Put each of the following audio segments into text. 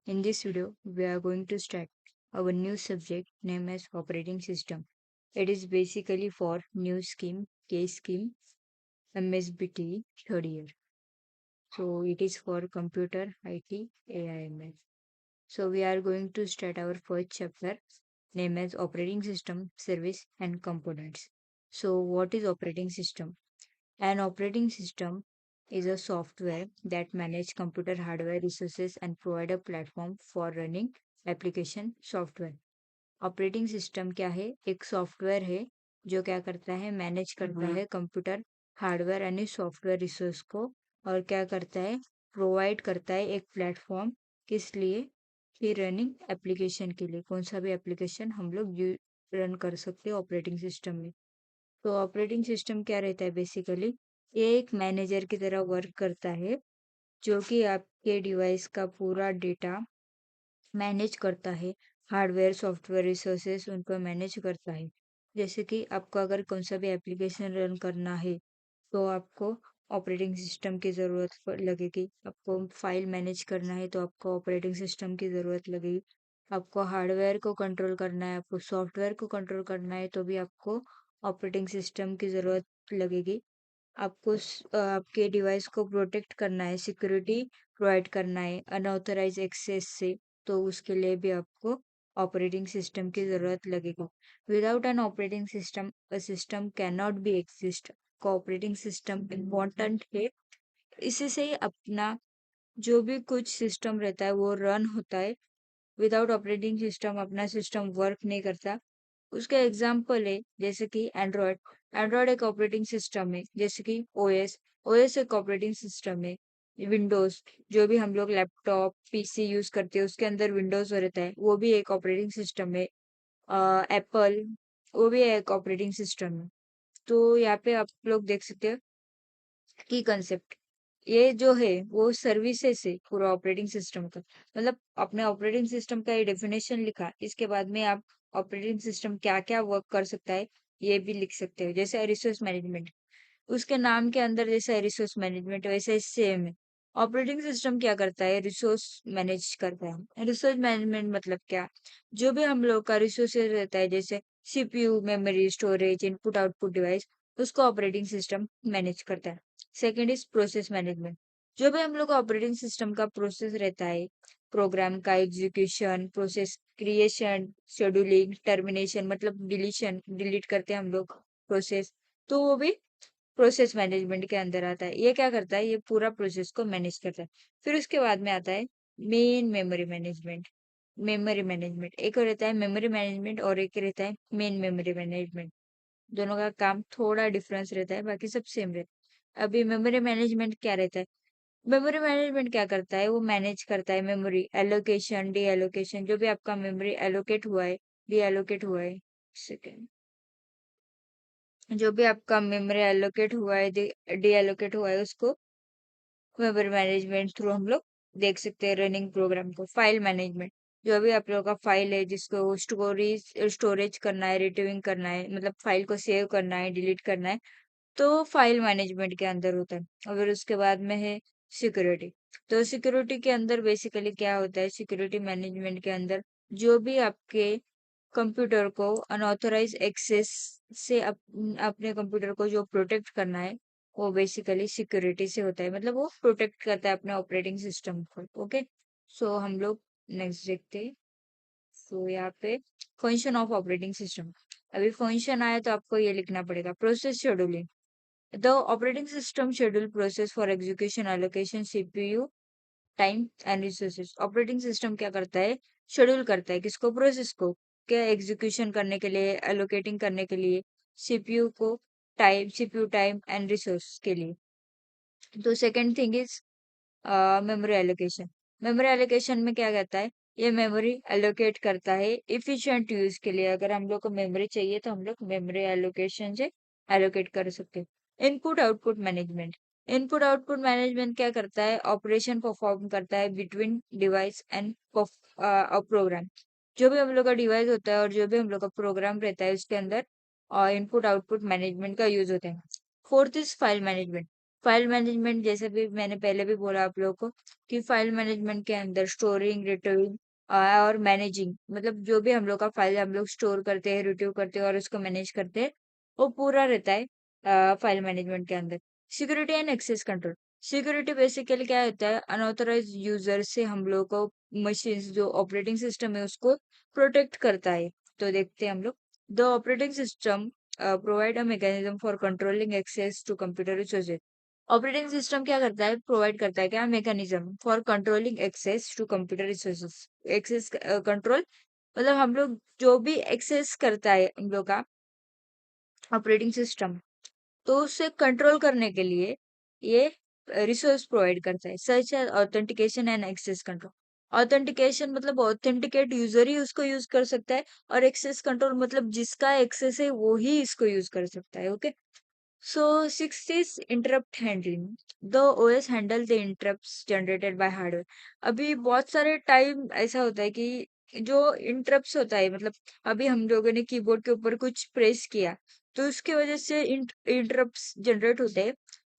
In this video, we are going to start our new subject named as operating system. It is basically for new scheme, K scheme, MSBT third year. So it is for computer, IT, AIML. So we are going to start our first chapter named as operating system, service and components. So what is operating system? An operating system is a software that manages computer hardware resources and provide a platform for running application software. Operating system क्या है? एक software है जो क्या करता है, manage करता है कंप्यूटर हार्डवेयर यानी सॉफ्टवेयर रिसोर्स को, और क्या करता है, प्रोवाइड करता है एक प्लेटफॉर्म किस लिए, कि रनिंग एप्लीकेशन के लिए। कौन सा भी एप्लीकेशन हम लोग रन कर सकते हैं ऑपरेटिंग सिस्टम में। तो ऑपरेटिंग सिस्टम क्या रहता है, बेसिकली ये एक मैनेजर की तरह वर्क करता है जो कि आपके डिवाइस का पूरा डेटा मैनेज करता है, हार्डवेयर सॉफ्टवेयर रिसोर्सेस उन पर मैनेज करता है। जैसे कि आपको अगर कौन सा भी एप्लीकेशन रन करना है तो आपको ऑपरेटिंग सिस्टम की ज़रूरत लगेगी। आपको फाइल मैनेज करना है तो आपको ऑपरेटिंग सिस्टम की ज़रूरत लगेगी। आपको हार्डवेयर को कंट्रोल करना है, आपको सॉफ्टवेयर को कंट्रोल करना है तो भी आपको ऑपरेटिंग सिस्टम की ज़रूरत लगेगी। आपको आपके डिवाइस को प्रोटेक्ट करना है, सिक्योरिटी प्रोवाइड करना है अनऑथराइज एक्सेस से, तो उसके लिए भी आपको ऑपरेटिंग सिस्टम की ज़रूरत लगेगी। Without an operating system a system can not be exist. Operating system important है, इसी से ही अपना जो भी कुछ सिस्टम रहता है वो रन होता है। विदाउट ऑपरेटिंग सिस्टम अपना सिस्टम वर्क नहीं करता। उसका एग्जाम्पल है जैसे कि एंड्रॉयड। एंड्रॉयड एक ऑपरेटिंग सिस्टम है, जैसे कि ओएस। ओएस एक ऑपरेटिंग सिस्टम है। विंडोज, जो भी हम लोग लैपटॉप पीसी यूज करते हैं उसके अंदर विंडोज रहता है, वो भी एक ऑपरेटिंग सिस्टम है। एप्पल, वो भी एक ऑपरेटिंग सिस्टम है। तो यहाँ पे आप लोग देख सकते हो की कंसेप्ट, ये जो है वो सर्विसेज है पूरा ऑपरेटिंग सिस्टम का। मतलब अपने ऑपरेटिंग सिस्टम का ये डेफिनेशन लिखा, इसके बाद में आप ऑपरेटिंग सिस्टम क्या क्या वर्क कर सकता है ये भी लिख सकते हो। जैसे रिसोर्स मैनेजमेंट, उसके नाम के अंदर जैसा रिसोर्स मैनेजमेंट वैसे सेम है। ऑपरेटिंग सिस्टम क्या करता है, रिसोर्स मैनेज करता है। रिसोर्स मैनेजमेंट मतलब क्या, जो भी हम लोग का रिसोर्सेज रहता है जैसे CPU, memory, storage, input output device, उसको ऑपरेटिंग सिस्टम मैनेज करता है। सेकेंड इज प्रोसेस मैनेजमेंट, जो भी हम लोग का ऑपरेटिंग सिस्टम का प्रोसेस रहता है, प्रोग्राम का execution, process creation, scheduling, termination मतलब डिलीशन, डिलीट करते हैं हम लोग प्रोसेस, तो वो भी प्रोसेस मैनेजमेंट के अंदर आता है। ये क्या करता है, ये पूरा प्रोसेस को मैनेज करता है। फिर उसके बाद में आता है main memory management. Memory management एक रहता है मेमोरी मैनेजमेंट और एक रहता है मेन मेमोरी मैनेजमेंट। दोनों का काम थोड़ा डिफरेंस रहता है, बाकी सब सेम रहता है। अभी मेमोरी मैनेजमेंट क्या रहता है, मेमोरी मैनेजमेंट क्या करता है, वो मैनेज करता है मेमोरी एलोकेशन, डी एलोकेशन, जो भी आपका मेमोरी एलोकेट हुआ है, डी एलोकेट हुआ है, सेकेंड, जो भी आपका मेमोरी एलोकेट हुआ है, डी एलोकेट हुआ है, उसको मेमोरी मैनेजमेंट थ्रू हम लोग देख सकते हैं रनिंग प्रोग्राम को। फाइल मैनेजमेंट, जो भी आप लोगों का फाइल है जिसको स्टोरेज करना है, रिट्रीविंग करना है, मतलब फाइल को सेव करना है, डिलीट करना है, तो फाइल मैनेजमेंट के अंदर होता है। और उसके बाद में है सिक्योरिटी। तो सिक्योरिटी के अंदर बेसिकली क्या होता है, सिक्योरिटी मैनेजमेंट के अंदर जो भी आपके कंप्यूटर को अनऑथराइज एक्सेस से अपने कंप्यूटर को जो प्रोटेक्ट करना है वो बेसिकली सिक्योरिटी से होता है। मतलब वो प्रोटेक्ट करता है अपने ऑपरेटिंग सिस्टम को। ओके, सो हम लोग नेक्स्ट देखते हैं। सो यहाँ पे फंक्शन ऑफ ऑपरेटिंग सिस्टम, अभी फंक्शन आया तो आपको ये लिखना पड़ेगा। Process scheduling, the operating system schedule process for execution allocation CPU time and resources. Operating system क्या करता है, शेड्यूल करता है किसको, प्रोसेस को, क्या एग्जीक्यूशन करने के लिए, एलोकेटिंग करने के लिए, सीपीयू को time, CPU time and resource के लिए। तो second thing is memory allocation. Memory allocation में क्या कहता है, ये मेमोरी एलोकेट करता है इफिशिएंट यूज के लिए। अगर हम लोग को मेमोरी चाहिए तो हम लोग मेमोरी एलोकेशन से एलोकेट कर सकते हैं। Input output management, input output management क्या करता है, ऑपरेशन परफॉर्म करता है बिटवीन डिवाइस एंड प्रोग्राम। जो भी हम लोग का डिवाइस होता है और जो भी हम लोग का प्रोग्राम रहता है उसके अंदर इनपुट आउटपुट मैनेजमेंट का यूज होता है। Fourth is file management. File management, जैसे भी मैंने पहले भी बोला आप लोगों को कि फाइल मैनेजमेंट के अंदर स्टोरिंग, रिट्रीविंग और मैनेजिंग, मतलब जो भी हम लोग का फाइल हम लोग स्टोर करते हैं, रिट्रीव करते हैं और उसको मैनेज करते हैं, वो पूरा रहता है फाइल मैनेजमेंट के अंदर। Security and access control. Security basically क्या होता है, अनऑथराइज यूजर से हम लोग को मशीन, जो ऑपरेटिंग सिस्टम है उसको प्रोटेक्ट करता है। तो देखते हैं हम लोग, the operating system provide a mechanism for controlling access to computer resources. Operating system क्या करता है, प्रोवाइड करता है क्या, mechanism for controlling access to computer resources. Access control मतलब हम लोग जो भी एक्सेस करता है हम लोग का ऑपरेटिंग सिस्टम, तो उसे कंट्रोल करने के लिए ये रिसोर्स प्रोवाइड करता है, such as authentication and access control. Authentication मतलब ऑथेंटिकेट यूजर ही उसको यूज कर सकता है, और एक्सेस कंट्रोल मतलब जिसका एक्सेस है वो ही इसको यूज कर सकता है। Okay, so sixth is interrupt handling. The OS handle the interrupts generated by hardware. अभी बहुत सारे टाइम ऐसा होता है कि जो इंटरप्ट्स होता है, मतलब अभी हम लोगों ने कीबोर्ड के ऊपर कुछ प्रेस किया तो उसकी वजह से इंटरप्ट्स जनरेट होते हैं,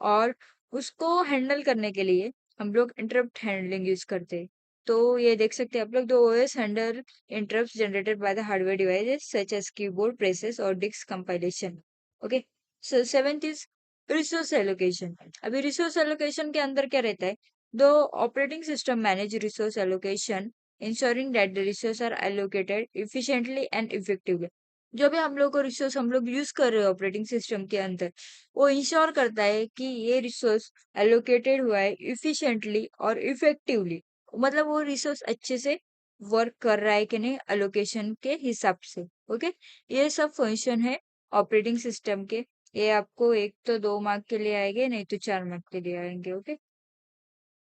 और उसको हैंडल करने के लिए हम लोग इंटरप्ट हैंडलिंग यूज करते हैं। तो ये देख सकते हैं आप लोग, the OS handle interrupts generated by the hardware devices such as keyboard presses और disk compilation. Okay, so seventh is resource allocation. अभी रिसोर्स एलोकेशन के अंदर क्या रहता है, the operating system manage resource allocation ensuring that the resource are allocated efficiently and effectively. जो भी हम लोग को रिसोर्स हम लोग यूज कर रहे हैं ऑपरेटिंग सिस्टम के अंदर, वो इंश्योर करता है कि ये रिसोर्स एलोकेटेड हुआ है इफिशिएंटली और इफेक्टिवली, मतलब वो रिसोर्स अच्छे से वर्क कर रहा है कि नहीं एलोकेशन के हिसाब से। ओके, ये सब फंक्शन है ऑपरेटिंग सिस्टम के। ये आपको एक तो 2 मार्क के लिए आएंगे, नहीं तो 4 मार्क के लिए आएंगे। ओके,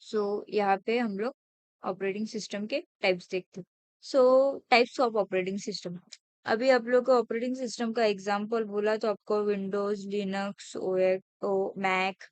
सो यहाँ पे हम लोग ऑपरेटिंग सिस्टम के टाइप्स देखते हैं। सो टाइप्स ऑफ ऑपरेटिंग सिस्टम। अभी आप लोग को ऑपरेटिंग सिस्टम का एग्जांपल बोला तो आपको विंडोज, लिनक्स, ओ मैक,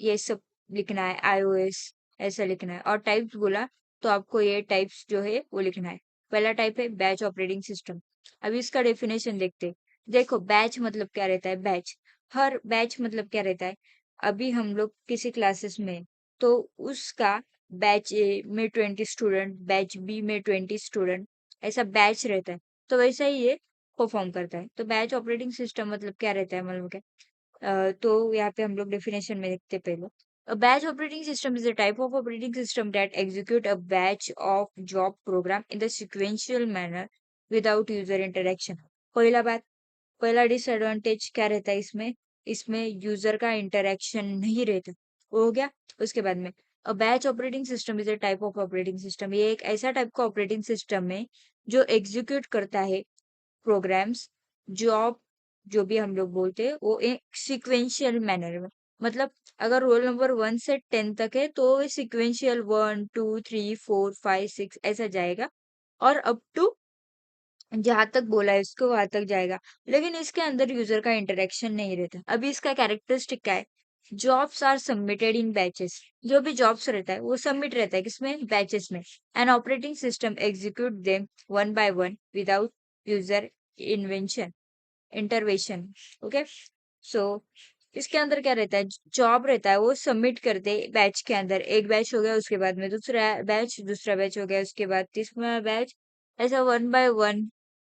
ये सब लिखना है, आईओएस ऐसा लिखना है। और टाइप्स बोला तो आपको ये टाइप्स जो है वो लिखना है। पहला टाइप है बैच ऑपरेटिंग सिस्टम। अभी इसका डेफिनेशन देखते हैं। देखो, बैच मतलब क्या रहता है, बैच, हर बैच मतलब क्या रहता है, अभी हम लोग किसी क्लासेस में हैं, तो उसका बैच ए में 20 स्टूडेंट, बैच बी में 20 स्टूडेंट, ऐसा बैच रहता है। तो वैसा ही ये परफॉर्म करता है। तो बैच ऑपरेटिंग सिस्टम मतलब क्या रहता है, मतलब क्या, तो यहाँ पे हम लोग डेफिनेशन में देखते हैं पहले। A batch operating system is a type of operating system that execute a batch of job program in the sequential manner without user interaction. पहला बात, पहला डिसएडवांटेज क्या रहता है इसमें, इसमें यूजर का इंटरेक्शन नहीं रहता, वो हो गया। उसके बाद में a batch operating system is a type of operating system, ये एक ऐसा टाइप का ऑपरेटिंग सिस्टम है जो एग्जीक्यूट करता है प्रोग्राम्स, जॉब, जो भी हम लोग बोलते हैं वो एक सिक्वेंशियल मैनर में। मतलब अगर रोल नंबर 1 से 10 तक है तो सिक्वेंशियल 1 2 3 4 5 6 ऐसा जाएगा, और अप टू जहां तक बोला है उसको वहां तक जाएगा। लेकिन इसके अंदर यूजर का इंटरेक्शन नहीं रहता। अभी इसका कैरेक्टरिस्टिक क्या है, jobs are submitted in batches, जो भी जॉब्स रहता है वो सबमिट रहता है किसमें, बैचेस में। And operating system execute them one by one without user invention intervention. Okay, so इसके अंदर क्या रहता है, जॉब रहता है वो सबमिट करते बैच के अंदर, एक बैच हो गया उसके बाद में दूसरा बैच हो गया उसके बाद तीसरा बैच, ऐसा वन बाय वन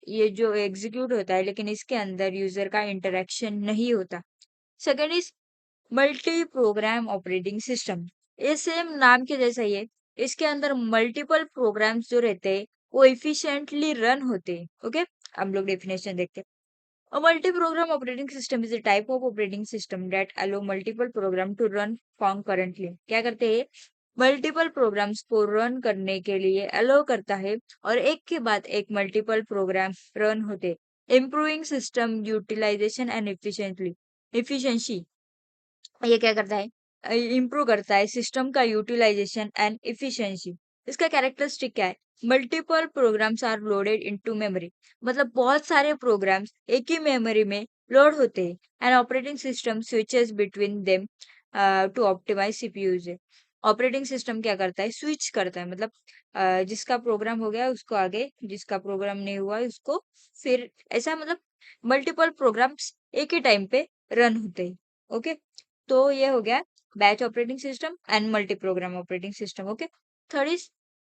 ये जो एग्जीक्यूट होता है, लेकिन इसके अंदर यूजर का इंटरेक्शन नहीं होता। Second is multi programme operating system. ये सेम नाम के जैसा ही है, इसके अंदर मल्टीपल प्रोग्राम्स जो रहते हैं वो इफिशिएंटली रन होते हैं। ओके, हम लोग डेफिनेशन देखते हैं। A multi-program operating system is a type of operating system that allow multiple program to run concurrently. क्या करते हैं, मल्टीपल प्रोग्राम्स को रन करने के लिए अलाउ करता है, और एक के बाद एक मल्टीपल प्रोग्राम रन होते, improving system utilization and efficiency. ये क्या करता है, इम्प्रूव करता है सिस्टम का यूटिलाइजेशन एंड इफिशिएंसी। इसका कैरेक्टरिस्टिक क्या है, multiple programs are loaded into memory, मतलब बहुत सारे प्रोग्राम्स एक ही मेमोरी में लोड होते हैं। And operating system switches between them to optimize CPU usage. Operating system क्या करता है, स्विच करता है, मतलब जिसका प्रोग्राम हो गया उसको आगे, जिसका प्रोग्राम नहीं हुआ उसको फिर, ऐसा मतलब मल्टीपल प्रोग्राम्स एक ही टाइम पे रन होते हैं। ओके, तो ये हो गया batch operating system and multi programme operating system. Okay, third is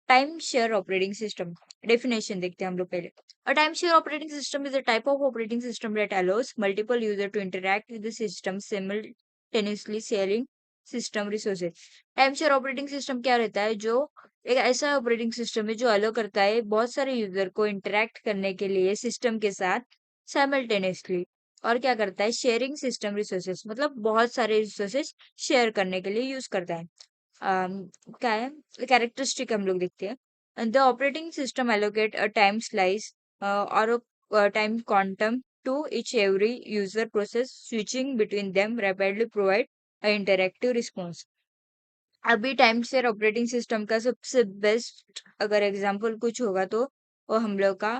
time share operating system. Definition देखते हैं हम लोग पहले। A timeshare operating system is a type of operating system that allows multiple users to interact with the system simultaneously sharing system resources. Timeshare operating system क्या रहता है? जो एक ऐसा ऑपरेटिंग सिस्टम है जो अलो करता है बहुत सारे यूजर को इंटरेक्ट करने के लिए सिस्टम के साथ साइमल्टेनियसली। और क्या करता है? शेयरिंग सिस्टम रिसोर्सेस, मतलब बहुत सारे रिसोर्सेस शेयर करने के लिए यूज करता है। क्या है कैरेक्टरिस्टिक हम लोग देखते हैं। The operating system allocate a time slice or a time quantum to each every user process, switching between them rapidly provide a interactive response. अभी टाइम शेयर ऑपरेटिंग सिस्टम का सबसे बेस्ट अगर एग्जांपल कुछ होगा तो वो हम लोग का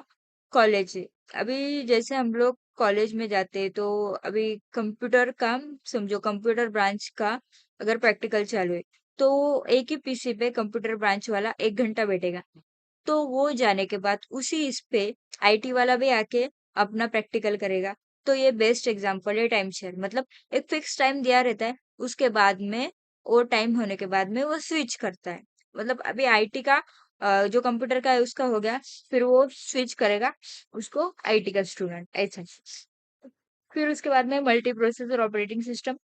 कॉलेज है। अभी जैसे हम लोग कॉलेज में जाते हैं तो अभी कंप्यूटर का समझो, कंप्यूटर ब्रांच का अगर प्रैक्टिकल चालू है तो एक ही पीसी पे कंप्यूटर ब्रांच वाला 1 घंटा बैठेगा। तो वो जाने के बाद उसी इस पे आईटी वाला भी आके अपना प्रैक्टिकल करेगा। तो ये बेस्ट एग्जांपल है टाइम शेयर। मतलब एक फिक्स टाइम दिया रहता है, उसके बाद में वो टाइम होने के बाद में वो स्विच करता है। मतलब अभी आईटी का जो कंप्यूटर का है उसका हो गया, फिर वो स्विच करेगा उसको आईटी का स्टूडेंट ऐसा। फिर उसके बाद में मल्टी प्रोसेसर ऑपरेटिंग सिस्टम,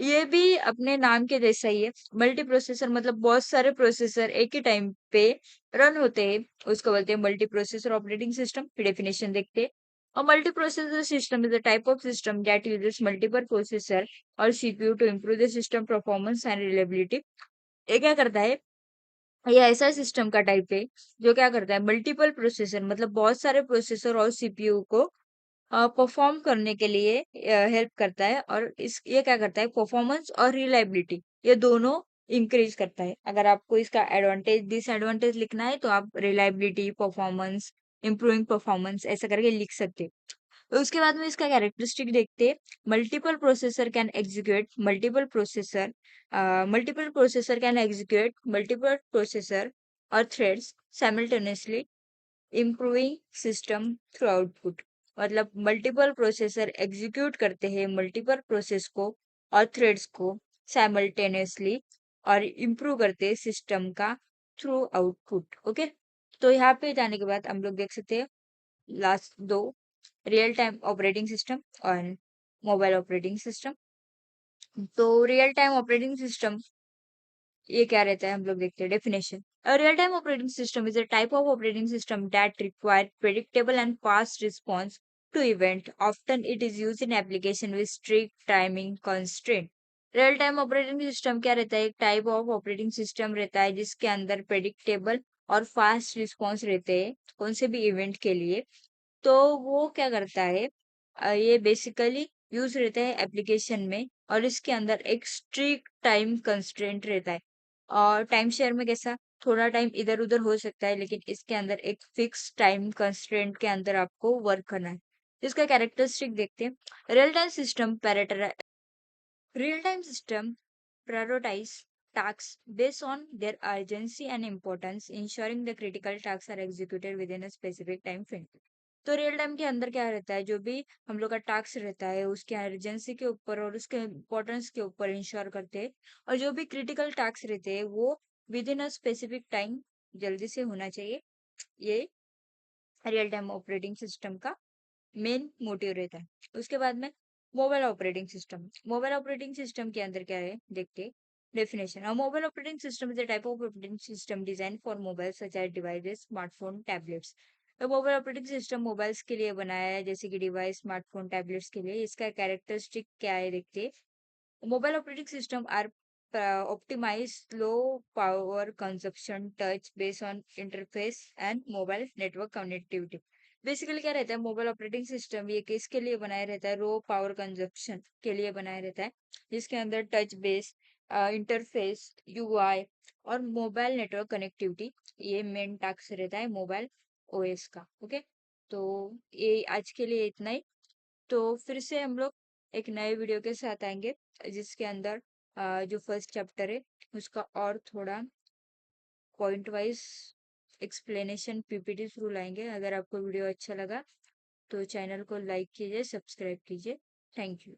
ये भी अपने नाम के जैसा ही है। मल्टी प्रोसेसर मतलब बहुत सारे प्रोसेसर एक ही टाइम पे रन होते हैं, उसको बोलते हैं multi processor operating system. Definition देखते हैं। और multi processor system is a type of system that uses multiple processor और CPU to improve the system performance and reliability. ये क्या करता है? ये ऐसा सिस्टम का टाइप है जो क्या करता है, मल्टीपल प्रोसेसर मतलब बहुत सारे प्रोसेसर और सीपीयू को परफॉर्म करने के लिए हेल्प करता है। और इस ये क्या करता है, परफॉर्मेंस और रिलायबिलिटी ये दोनों इंक्रीज करता है। अगर आपको इसका एडवांटेज डिसएडवांटेज लिखना है तो आप रिलायबिलिटी, परफॉर्मेंस, इम्प्रूविंग परफॉर्मेंस ऐसा करके लिख सकते हैं। तो उसके बाद में इसका कैरेक्टरिस्टिक देखते हैं। Multiple processor can execute multiple processor और threads simultaneously improving system throughput. मतलब मल्टीपल प्रोसेसर एग्जीक्यूट करते हैं मल्टीपल प्रोसेस को और थ्रेड्स को साइमल्टेनियसली और इम्प्रूव करते हैं सिस्टम का थ्रू आउटपुट। ओके, तो यहाँ पे जाने के बाद हम लोग देख सकते हैं लास्ट दो, रियल टाइम ऑपरेटिंग सिस्टम और मोबाइल ऑपरेटिंग सिस्टम। तो रियल टाइम ऑपरेटिंग सिस्टम ये क्या रहता है हम लोग देखते हैं। Definition, a real-time operating system is a type of operating system that require predictable and fast response to event. Often it is used in application with strict timing constraint. Real time operating system क्या रहता है? एक type of operating system रहता है जिसके अंदर predictable और fast response रहते हैं कौन से भी इवेंट के लिए। तो वो क्या करता है, ये बेसिकली यूज रहता है एप्लीकेशन में और इसके अंदर एक स्ट्रिक्ट टाइम कंस्ट्रेंट रहता है। और टाइम शेयर में कैसा, थोड़ा टाइम इधर उधर हो सकता है लेकिन इसके अंदर एक फिक्स टाइम कंस्ट्रेंट के अंदर आपको वर्क करना है। इसका कैरेक्टरिस्टिक देखते हैं। Real time system Real-time system prioritize tasks based on their urgency and importance, ensuring the critical tasks are executed within a specific time frame. तो रियल टाइम के अंदर क्या रहता है, जो भी हम लोग का टास्क रहता है उसके अर्जेंसी के ऊपर और उसके इम्पोर्टेंस के ऊपर इंश्योर करते हैं। और जो भी क्रिटिकल टास्क रहते हैं वो with in a specific time जल्दी से होना चाहिए। ये रियल टाइम ऑपरेटिंग सिस्टम का मेन मोटिव रहता है। उसके बाद में मोबाइल ऑपरेटिंग सिस्टम के अंदर क्या है देखते। Definition, mobile operating system is a type of operating system design for mobile such as devices smartphone tablets. तो मोबाइल ऑपरेटिंग सिस्टम मोबाइल्स के लिए बनाया है जैसे कि डिवाइस स्मार्टफोन टैबलेट्स के लिए। इसका कैरेक्टरिस्टिक क्या है देखते। Mobile operating system are optimized low power consumption touch based on interface and mobile network connectivity. Basically क्या रहता है, मोबाइल ऑपरेटिंग सिस्टम ये किसके लिए बनाया रहता है? लो पावर कंजप्शन के लिए बनाया रहता है, जिसके अंदर टच बेस इंटरफेस, यूआई और मोबाइल नेटवर्क कनेक्टिविटी ये मेन टास्क रहता है मोबाइल ओएस का। ओके, तो ये आज के लिए इतना ही। तो फिर से हम लोग एक नए वीडियो के साथ आएंगे जिसके अंदर जो फर्स्ट चैप्टर है उसका और थोड़ा point wise explanation PPT through लाएंगे। अगर आपको वीडियो अच्छा लगा तो चैनल को लाइक कीजिए, सब्सक्राइब कीजिए। Thank you.